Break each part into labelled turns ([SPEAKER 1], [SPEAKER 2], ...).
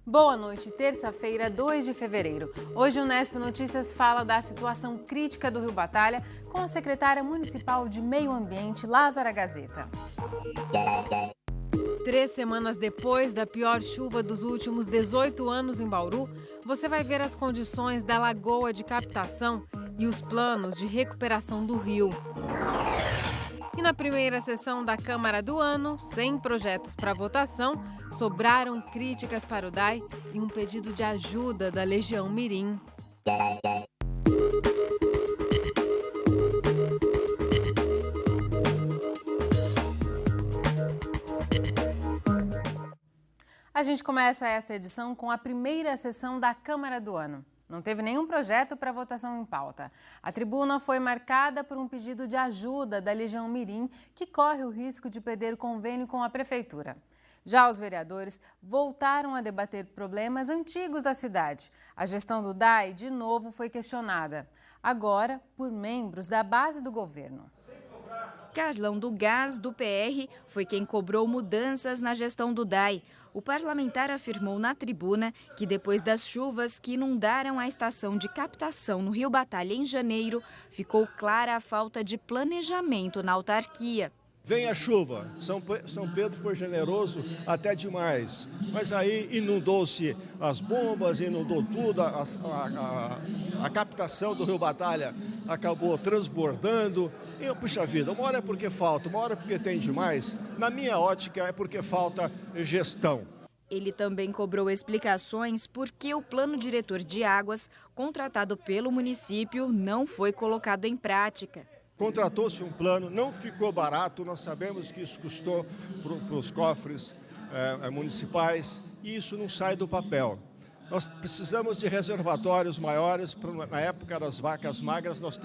[SPEAKER 1] Boa noite, terça-feira, 2 de fevereiro. Hoje o Unesp Notícias fala da situação crítica do Rio Batalha com a secretária municipal de Meio Ambiente, Lázara Gazeta. 3 semanas depois da pior chuva dos últimos 18 anos em Bauru, você vai ver as condições da lagoa de captação e os planos de recuperação do rio. E na primeira sessão da Câmara do ano, sem projetos para votação, sobraram críticas para o DAI e um pedido de ajuda da Legião Mirim. A gente começa esta edição com a primeira sessão da Câmara do ano. Não teve nenhum projeto para votação em pauta. A tribuna foi marcada por um pedido de ajuda da Legião Mirim, que corre o risco de perder o convênio com a Prefeitura. Já os vereadores voltaram a debater problemas antigos da cidade. A gestão do DAI, de novo, foi questionada, agora por membros da base do governo.
[SPEAKER 2] Carlão do Gás, do PR, foi quem cobrou mudanças na gestão do DAI. O parlamentar afirmou na tribuna que depois das chuvas que inundaram a estação de captação no Rio Batalha em janeiro, ficou clara a falta de planejamento na autarquia.
[SPEAKER 3] Vem a chuva, São Pedro foi generoso até demais, mas aí inundou-se as bombas, inundou tudo, a captação do Rio Batalha acabou transbordando. E, puxa vida, uma hora é porque falta, uma hora é porque tem demais. Na minha ótica é porque falta gestão.
[SPEAKER 2] Ele também cobrou explicações por que o plano diretor de águas, contratado pelo município, não foi colocado em prática.
[SPEAKER 3] Contratou-se um plano, não ficou barato, nós sabemos que isso custou para os cofres municipais e isso não sai do papel. Nós precisamos de reservatórios maiores para, na época das vacas magras, nós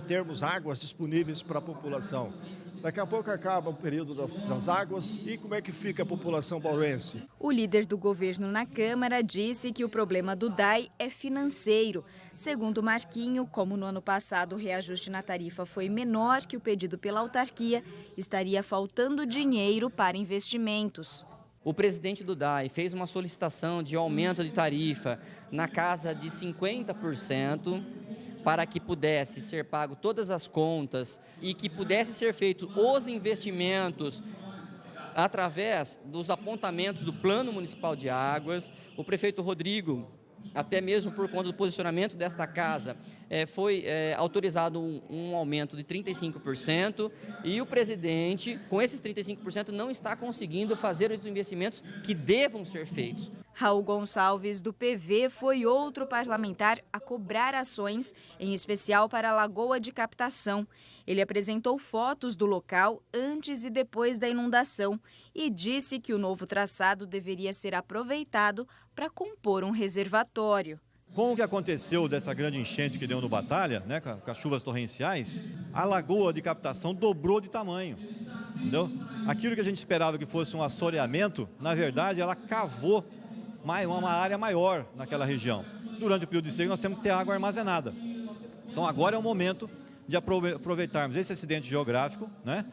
[SPEAKER 3] termos águas disponíveis para a população. Daqui a pouco acaba o período das águas e como é que fica a população bauruense?
[SPEAKER 2] O líder do governo na Câmara disse que o problema do DAI é financeiro. Segundo Marquinho, como no ano passado o reajuste na tarifa foi menor que o pedido pela autarquia, estaria faltando dinheiro para investimentos.
[SPEAKER 4] O presidente do DAI fez uma solicitação de aumento de tarifa na casa de 50%, para que pudesse ser pago todas as contas e que pudesse ser feito os investimentos através dos apontamentos do Plano Municipal de Águas. O prefeito Rodrigo, até mesmo por conta do posicionamento desta casa, foi autorizado um aumento de 35% e o presidente, com esses 35%, não está conseguindo fazer os investimentos que devam ser feitos.
[SPEAKER 2] Raul Gonçalves, do PV, foi outro parlamentar a cobrar ações, em especial para a lagoa de captação. Ele apresentou fotos do local antes e depois da inundação e disse que o novo traçado deveria ser aproveitado para compor um reservatório.
[SPEAKER 5] Com o que aconteceu dessa grande enchente que deu no Batalha, né, com as chuvas torrenciais, a lagoa de captação dobrou de tamanho. Entendeu? Aquilo que a gente esperava que fosse um assoreamento, na verdade, ela cavou uma área maior naquela região. Durante o período de seca, nós temos que ter água armazenada. Então, agora é o momento de aproveitarmos esse acidente geográfico, né,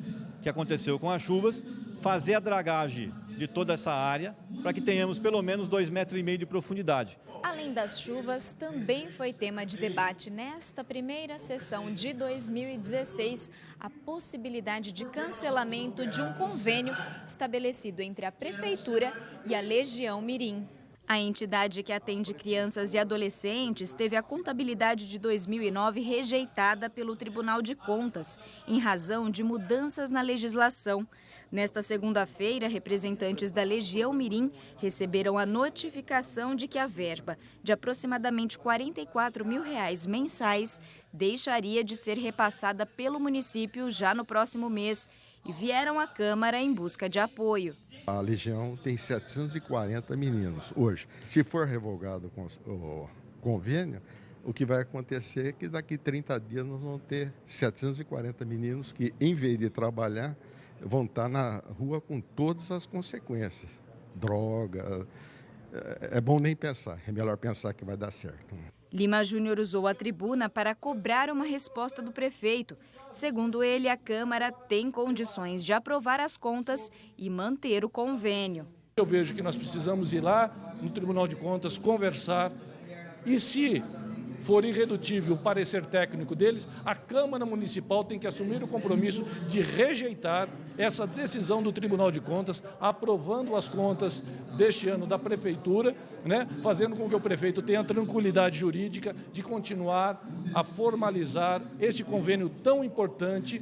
[SPEAKER 5] que aconteceu com as chuvas, fazer a dragagem de toda essa área para que tenhamos pelo menos 2,5 metros de profundidade.
[SPEAKER 2] Além das chuvas, também foi tema de debate nesta primeira sessão de 2016 a possibilidade de cancelamento de um convênio estabelecido entre a Prefeitura e a Legião Mirim. A entidade que atende crianças e adolescentes teve a contabilidade de 2009 rejeitada pelo Tribunal de Contas, em razão de mudanças na legislação. Nesta segunda-feira, representantes da Legião Mirim receberam a notificação de que a verba, de aproximadamente R$ 44 mil mensais, deixaria de ser repassada pelo município já no próximo mês e vieram à Câmara em busca de apoio.
[SPEAKER 6] A Legião tem 740 meninos hoje. Se for revogado o convênio, o que vai acontecer é que daqui 30 dias nós vamos ter 740 meninos que, em vez de trabalhar, vão estar na rua com todas as consequências. Droga, é bom nem pensar, é melhor pensar que vai dar certo.
[SPEAKER 2] Lima Júnior usou a tribuna para cobrar uma resposta do prefeito. Segundo ele, a Câmara tem condições de aprovar as contas e manter o convênio.
[SPEAKER 7] Eu vejo que nós precisamos ir lá no Tribunal de Contas, conversar e, se for irredutível o parecer técnico deles, a Câmara Municipal tem que assumir o compromisso de rejeitar essa decisão do Tribunal de Contas, aprovando as contas deste ano da Prefeitura, fazendo com que o prefeito tenha tranquilidade jurídica de continuar a formalizar este convênio tão importante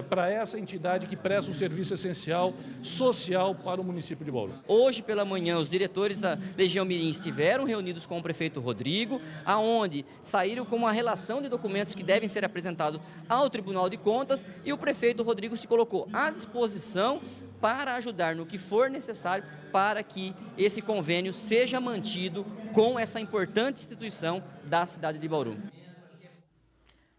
[SPEAKER 7] para essa entidade que presta um serviço essencial, social para o município de Bauru.
[SPEAKER 4] Hoje pela manhã, os diretores da Legião Mirim estiveram reunidos com o prefeito Rodrigo, aonde saíram com uma relação de documentos que devem ser apresentados ao Tribunal de Contas, e o prefeito Rodrigo se colocou à disposição para ajudar no que for necessário para que esse convênio seja mantido com essa importante instituição da cidade de Bauru.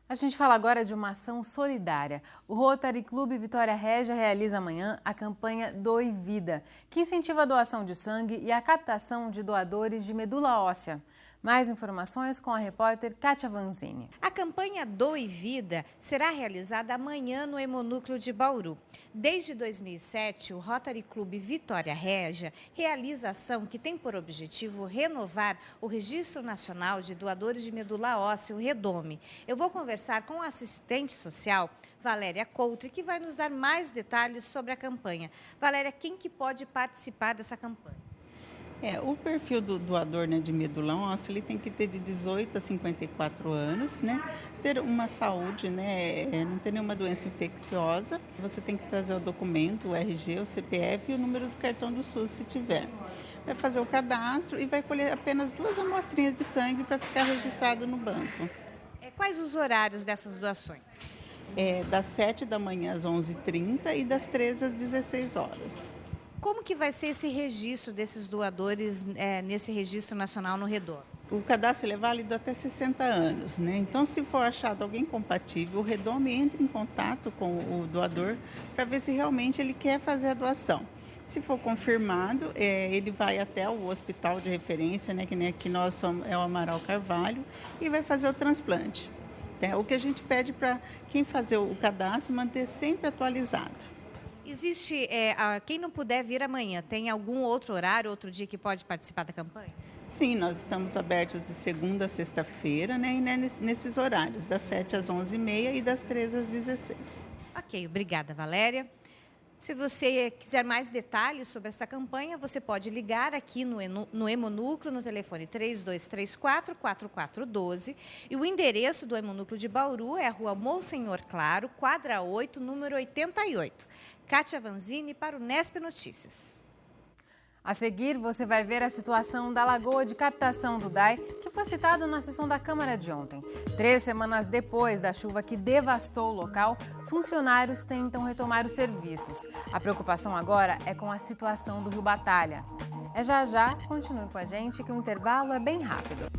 [SPEAKER 1] A gente fala agora de uma ação solidária. O Rotary Clube Vitória Régia realiza amanhã a campanha Doe Vida, que incentiva a doação de sangue e a captação de doadores de medula óssea. Mais informações com a repórter Kátia Vanzini.
[SPEAKER 8] A campanha Doe Vida será realizada amanhã no Hemonúcleo de Bauru. Desde 2007, o Rotary Clube Vitória Régia realiza ação que tem por objetivo renovar o Registro Nacional de Doadores de Medula Óssea, o REDOME. Eu vou conversar com a assistente social, Valéria Coutre, que vai nos dar mais detalhes sobre a campanha. Valéria, quem que pode participar dessa campanha?
[SPEAKER 9] O perfil do doador, de medula óssea, ele tem que ter de 18 a 54 anos, ter uma saúde, não ter nenhuma doença infecciosa. Você tem que trazer o documento, o RG, o CPF e o número do cartão do SUS, se tiver. Vai fazer o cadastro e vai colher apenas 2 amostrinhas de sangue para ficar registrado no banco.
[SPEAKER 8] Quais os horários dessas doações?
[SPEAKER 9] Das 7 da manhã às 11h30 e das 13 às 16 horas.
[SPEAKER 8] Como que vai ser esse registro desses doadores nesse registro nacional no REDOME?
[SPEAKER 9] O cadastro é válido até 60 anos, Então, se for achado alguém compatível, o REDOME entra em contato com o doador para ver se realmente ele quer fazer a doação. Se for confirmado, ele vai até o hospital de referência, que nem aqui nós somos, é o Amaral Carvalho, e vai fazer o transplante. O que a gente pede para quem fazer o cadastro manter sempre atualizado.
[SPEAKER 8] Existe, quem não puder vir amanhã, tem algum outro horário, outro dia que pode participar da campanha?
[SPEAKER 9] Sim, nós estamos abertos de segunda a sexta-feira, e nesses horários, das 7 às 11h30 e das 13 às 16.
[SPEAKER 8] Ok, obrigada, Valéria. Se você quiser mais detalhes sobre essa campanha, você pode ligar aqui no Hemonúcleo, no telefone 3234-4412. E o endereço do Hemonúcleo de Bauru é a Rua Monsenhor Claro, quadra 8, número 88. Kátia Vanzini para o Nesp Notícias.
[SPEAKER 1] A seguir, você vai ver a situação da lagoa de captação do DAI, que foi citado na sessão da Câmara de ontem. 3 semanas depois da chuva que devastou o local, funcionários tentam retomar os serviços. A preocupação agora é com a situação do Rio Batalha. Já, continue com a gente que o intervalo é bem rápido.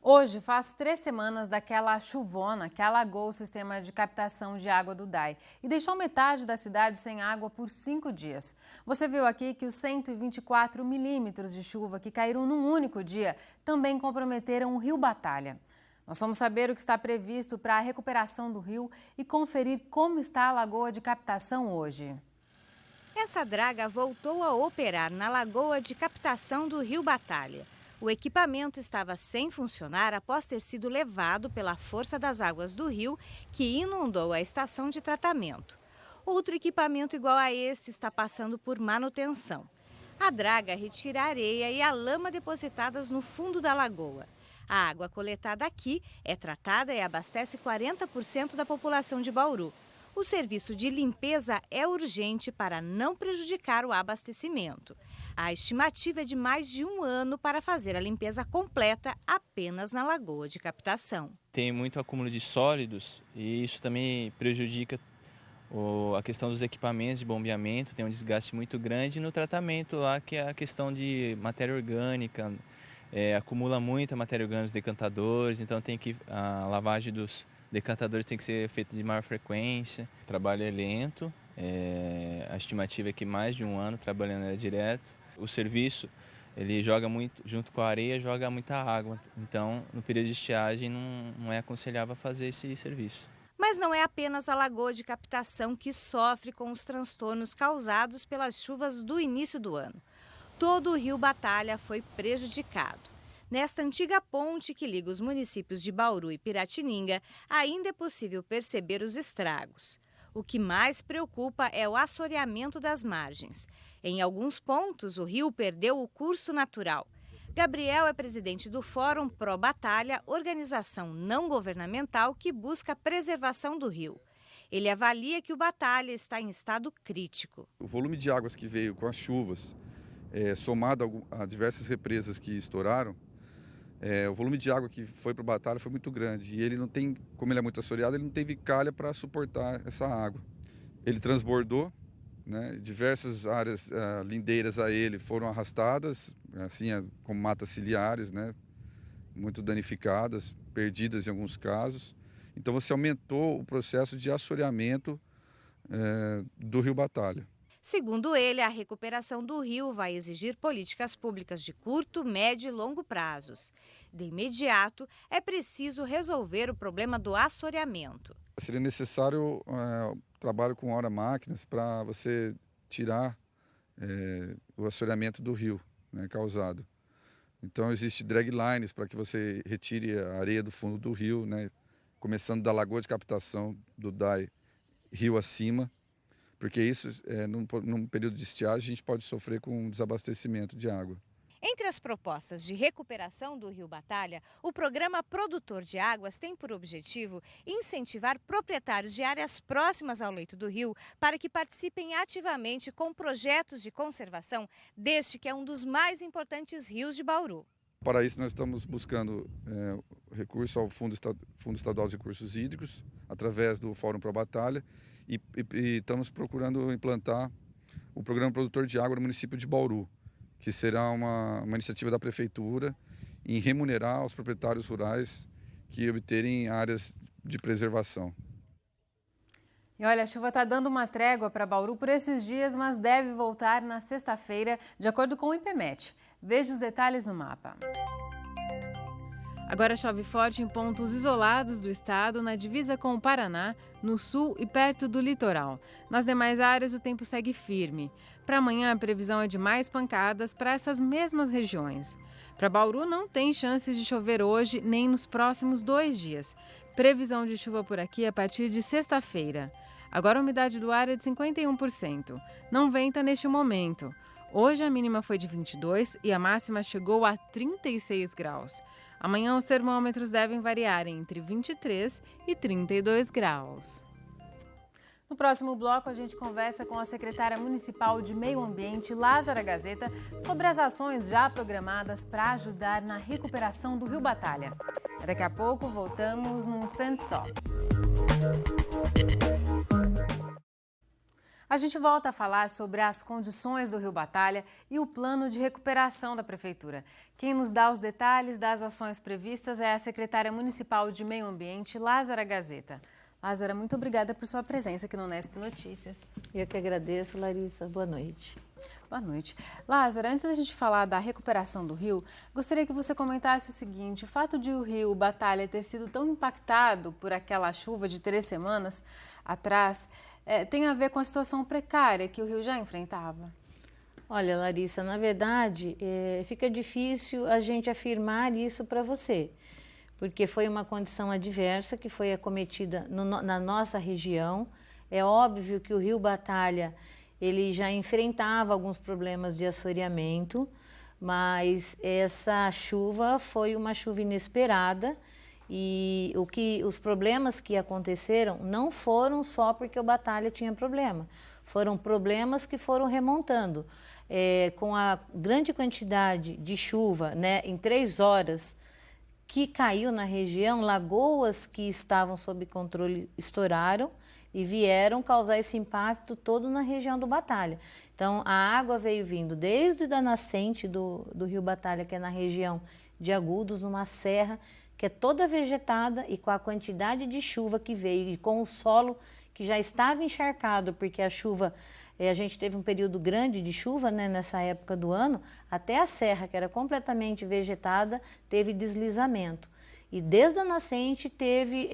[SPEAKER 1] Hoje faz 3 semanas daquela chuvona que alagou o sistema de captação de água do DAI e deixou metade da cidade sem água por 5 dias. Você viu aqui que os 124 milímetros de chuva que caíram num único dia também comprometeram o Rio Batalha. Nós vamos saber o que está previsto para a recuperação do rio e conferir como está a lagoa de captação hoje.
[SPEAKER 8] Essa draga voltou a operar na lagoa de captação do Rio Batalha. O equipamento estava sem funcionar após ter sido levado pela força das águas do rio, que inundou a estação de tratamento. Outro equipamento igual a esse está passando por manutenção. A draga retira a areia e a lama depositadas no fundo da lagoa. A água coletada aqui é tratada e abastece 40% da população de Bauru. O serviço de limpeza é urgente para não prejudicar o abastecimento. A estimativa é de mais de 1 ano para fazer a limpeza completa apenas na lagoa de captação.
[SPEAKER 10] Tem muito acúmulo de sólidos e isso também prejudica a questão dos equipamentos de bombeamento, tem um desgaste muito grande no tratamento lá, que é a questão de matéria orgânica, acumula muita matéria orgânica nos decantadores, então a lavagem dos decantadores tem que ser feita de maior frequência. O trabalho é lento, a estimativa é que mais de 1 ano trabalhando direto. O serviço, ele joga muito, junto com a areia, joga muita água. Então, no período de estiagem, não é aconselhável fazer esse serviço.
[SPEAKER 8] Mas não é apenas a lagoa de captação que sofre com os transtornos causados pelas chuvas do início do ano. Todo o rio Batalha foi prejudicado. Nesta antiga ponte que liga os municípios de Bauru e Piratininga, ainda é possível perceber os estragos. O que mais preocupa é o assoreamento das margens. Em alguns pontos, o rio perdeu o curso natural. Gabriel é presidente do Fórum Pro Batalha, organização não governamental que busca a preservação do rio. Ele avalia que o Batalha está em estado crítico.
[SPEAKER 11] O volume de águas que veio com as chuvas, somado a diversas represas que estouraram, o volume de água que foi para o Batalha foi muito grande. E ele não tem, como ele é muito assoreado, ele não teve calha para suportar essa água. Ele transbordou, né? Diversas áreas lindeiras a ele foram arrastadas, assim como matas ciliares, né? Muito danificadas, perdidas em alguns casos. Então você aumentou o processo de assoreamento do rio Batalha.
[SPEAKER 8] Segundo ele, a recuperação do rio vai exigir políticas públicas de curto, médio e longo prazos. De imediato, é preciso resolver o problema do assoreamento.
[SPEAKER 11] Seria necessário trabalho com hora-máquinas para você tirar o assoreamento do rio, né, causado. Então, existe draglines para que você retire a areia do fundo do rio, né, começando da lagoa de captação do DAI, rio acima, porque isso, num período de estiagem, a gente pode sofrer com um desabastecimento de água.
[SPEAKER 8] Entre as propostas de recuperação do rio Batalha, o programa Produtor de Águas tem por objetivo incentivar proprietários de áreas próximas ao leito do rio para que participem ativamente com projetos de conservação deste que é um dos mais importantes rios de Bauru.
[SPEAKER 11] Para isso, nós estamos buscando recurso ao Fundo Estadual de Recursos Hídricos, através do Fórum Pro Batalha, e estamos procurando implantar o programa Produtor de Água no município de Bauru, que será uma iniciativa da Prefeitura em remunerar os proprietários rurais que obterem áreas de preservação.
[SPEAKER 1] E olha, a chuva está dando uma trégua para Bauru por esses dias, mas deve voltar na sexta-feira, de acordo com o IPMET. Veja os detalhes no mapa. Agora chove forte em pontos isolados do estado, na divisa com o Paraná, no sul e perto do litoral. Nas demais áreas, o tempo segue firme. Para amanhã, a previsão é de mais pancadas para essas mesmas regiões. Para Bauru, não tem chances de chover hoje nem nos próximos 2 dias. Previsão de chuva por aqui a partir de sexta-feira. Agora a umidade do ar é de 51%. Não venta neste momento. Hoje a mínima foi de 22 e a máxima chegou a 36 graus. Amanhã os termômetros devem variar entre 23 e 32 graus. No próximo bloco, a gente conversa com a secretária municipal de Meio Ambiente, Lázara Gazeta, sobre as ações já programadas para ajudar na recuperação do rio Batalha. Daqui a pouco, voltamos num instante só. A gente volta a falar sobre as condições do rio Batalha e o plano de recuperação da Prefeitura. Quem nos dá os detalhes das ações previstas é a secretária municipal de Meio Ambiente, Lázara Gazeta. Lázara, muito obrigada por sua presença aqui no Nesp Notícias.
[SPEAKER 12] Eu que agradeço, Larissa. Boa noite.
[SPEAKER 1] Boa noite. Lázara, antes da gente falar da recuperação do rio, gostaria que você comentasse o seguinte: o fato de o rio Batalha ter sido tão impactado por aquela chuva de 3 semanas atrás, tem a ver com a situação precária que o rio já enfrentava?
[SPEAKER 12] Olha, Larissa, na verdade, fica difícil a gente afirmar isso para você, porque foi uma condição adversa que foi acometida na nossa região. É óbvio que o rio Batalha ele já enfrentava alguns problemas de assoreamento, mas essa chuva foi uma chuva inesperada. E os problemas que aconteceram não foram só porque o Batalha tinha problema, foram problemas que foram remontando. Com a grande quantidade de chuva, né, em 3 horas que caiu na região, lagoas que estavam sob controle estouraram e vieram causar esse impacto todo na região do Batalha. Então, a água veio vindo desde a nascente do rio Batalha, que é na região de Agudos, numa serra que é toda vegetada, e com a quantidade de chuva que veio e com o solo que já estava encharcado, porque a chuva, a gente teve um período grande de chuva, né, nessa época do ano, até a serra, que era completamente vegetada, teve deslizamento. E desde a nascente teve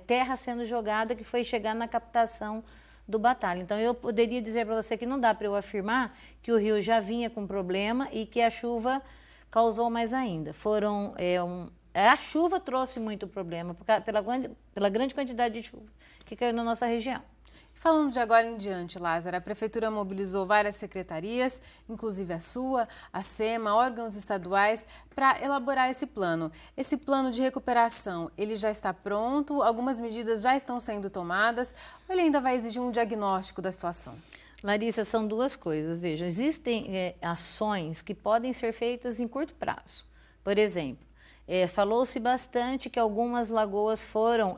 [SPEAKER 12] terra sendo jogada que foi chegar na captação do Batalha. Então, eu poderia dizer para você que não dá para eu afirmar que o rio já vinha com problema e que a chuva causou mais ainda. A chuva trouxe muito problema, pela grande quantidade de chuva que caiu na nossa região.
[SPEAKER 1] Falando de agora em diante, Lázara, a Prefeitura mobilizou várias secretarias, inclusive a sua, a SEMA, órgãos estaduais, para elaborar esse plano. Esse plano de recuperação, ele já está pronto? Algumas medidas já estão sendo tomadas? Ou ele ainda vai exigir um diagnóstico da situação?
[SPEAKER 12] Larissa, são duas coisas. Vejam, existem ações que podem ser feitas em curto prazo. Por exemplo, falou-se bastante que algumas lagoas foram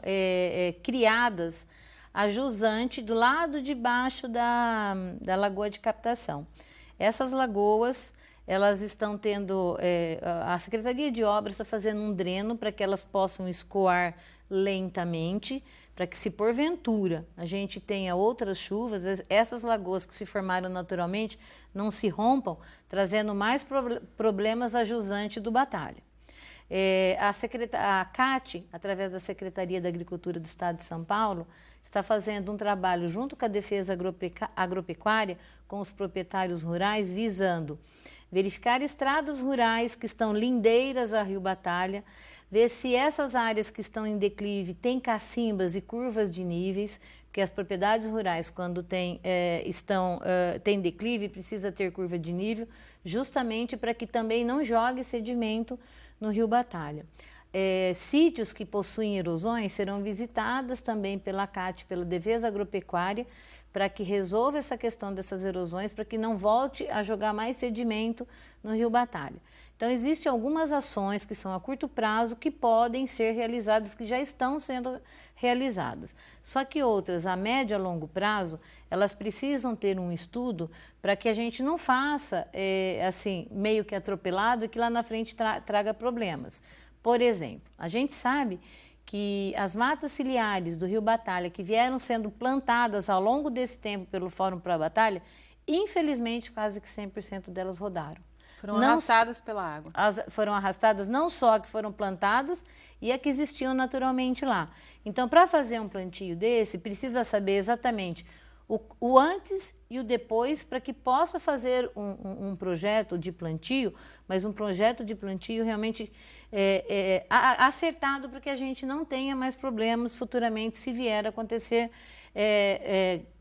[SPEAKER 12] criadas a jusante do lado de baixo da lagoa de captação. Essas lagoas, elas estão tendo, a Secretaria de Obras está fazendo um dreno para que elas possam escoar lentamente, para que se porventura a gente tenha outras chuvas, essas lagoas que se formaram naturalmente não se rompam, trazendo mais problemas à jusante do Batalha. A CAT, através da Secretaria da Agricultura do Estado de São Paulo, está fazendo um trabalho junto com a Defesa Agropecuária, com os proprietários rurais, visando verificar estradas rurais que estão lindeiras a Rio Batalha, ver se essas áreas que estão em declive têm cacimbas e curvas de níveis, porque as propriedades rurais, quando têm declive, precisa ter curva de nível, justamente para que também não jogue sedimento no Rio Batalha. Sítios que possuem erosões serão visitadas também pela CAT, pela Defesa Agropecuária, para que resolva essa questão dessas erosões, para que não volte a jogar mais sedimento no Rio Batalha. Então, existem algumas ações que são a curto prazo que podem ser realizadas, que já estão sendo realizadas. Só que outras, a médio e a longo prazo, elas precisam ter um estudo para que a gente não faça, assim, meio que atropelado e que lá na frente traga problemas. Por exemplo, a gente sabe que as matas ciliares do Rio Batalha, que vieram sendo plantadas ao longo desse tempo pelo Fórum Pro Batalha, infelizmente quase que 100% delas rodaram.
[SPEAKER 1] Foram arrastadas pela água.
[SPEAKER 12] Foram arrastadas não só que foram plantadas e a que existiam naturalmente lá. Então, para fazer um plantio desse, precisa saber exatamente o antes e o depois, para que possa fazer um projeto de plantio, mas um projeto de plantio realmente acertado, para que a gente não tenha mais problemas futuramente se vier a acontecer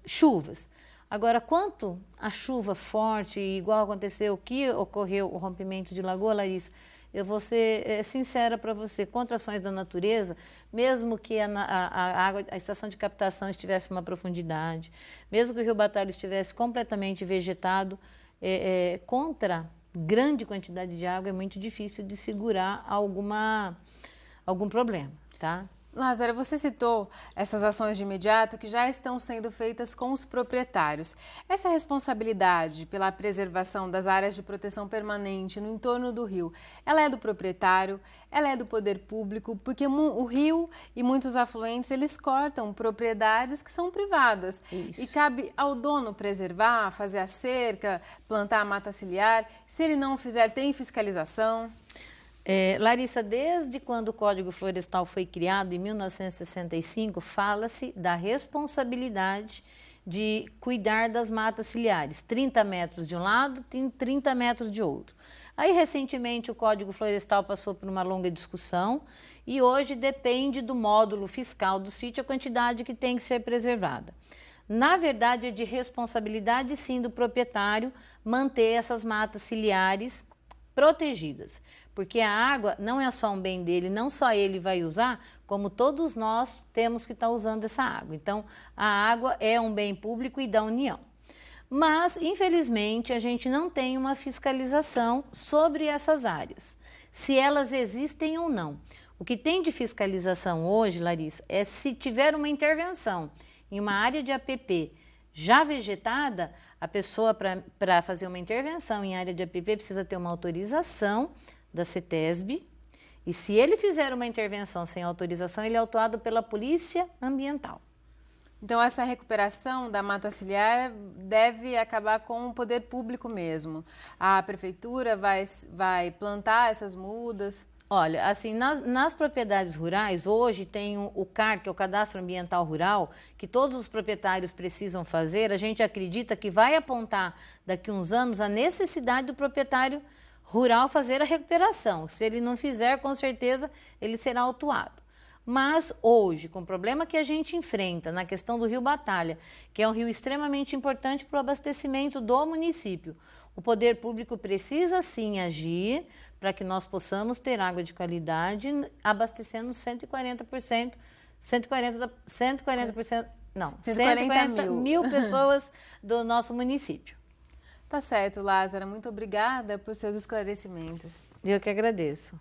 [SPEAKER 12] chuvas. Agora, quanto a chuva forte, igual aconteceu, que ocorreu o rompimento de lagoa, Larissa, eu vou ser sincera para você, contra ações da natureza, mesmo que a estação de captação estivesse uma profundidade, mesmo que o Rio Batalha estivesse completamente vegetado, contra grande quantidade de água é muito difícil de segurar algum problema, tá?
[SPEAKER 1] Lázara, você citou essas ações de imediato que já estão sendo feitas com os proprietários. Essa responsabilidade pela preservação das áreas de proteção permanente no entorno do rio, ela é do proprietário, ela é do poder público, porque o rio e muitos afluentes, eles cortam propriedades que são privadas. Isso. E cabe ao dono preservar, fazer a cerca, plantar a mata ciliar. Se ele não fizer, tem fiscalização?
[SPEAKER 12] Larissa, desde quando o Código Florestal foi criado, em 1965, fala-se da responsabilidade de cuidar das matas ciliares, 30 metros de um lado, 30 metros de outro. Aí, recentemente, o Código Florestal passou por uma longa discussão e hoje depende do módulo fiscal do sítio a quantidade que tem que ser preservada. Na verdade, é de responsabilidade, sim, do proprietário manter essas matas ciliares protegidas, porque a água não é só um bem dele, não só ele vai usar, como todos nós temos que estar usando essa água. Então, a água é um bem público e da União. Mas, infelizmente, a gente não tem uma fiscalização sobre essas áreas, se elas existem ou não. O que tem de fiscalização hoje, Larissa, é se tiver uma intervenção em uma área de APP já vegetada, a pessoa, para fazer uma intervenção em área de APP, precisa ter uma autorização da CETESB, e se ele fizer uma intervenção sem autorização, ele é autuado pela Polícia Ambiental.
[SPEAKER 1] Então, essa recuperação da mata ciliar deve acabar com o poder público mesmo. A prefeitura vai plantar essas mudas?
[SPEAKER 12] Olha, assim, nas propriedades rurais, hoje tem o CAR, que é o Cadastro Ambiental Rural, que todos os proprietários precisam fazer. A gente acredita que vai apontar daqui a uns anos a necessidade do proprietário rural fazer a recuperação. Se ele não fizer, com certeza ele será autuado. Mas hoje, com o problema que a gente enfrenta na questão do Rio Batalha, que é um rio extremamente importante para o abastecimento do município, o poder público precisa sim agir para que nós possamos ter água de qualidade, abastecendo 140 mil pessoas do nosso município.
[SPEAKER 1] Tá certo, Lázara. Muito obrigada por seus esclarecimentos.
[SPEAKER 12] Eu que agradeço.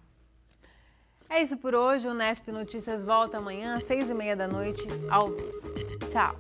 [SPEAKER 1] É isso por hoje. O Nesp Notícias volta amanhã às 6h30 da noite, ao vivo. Tchau.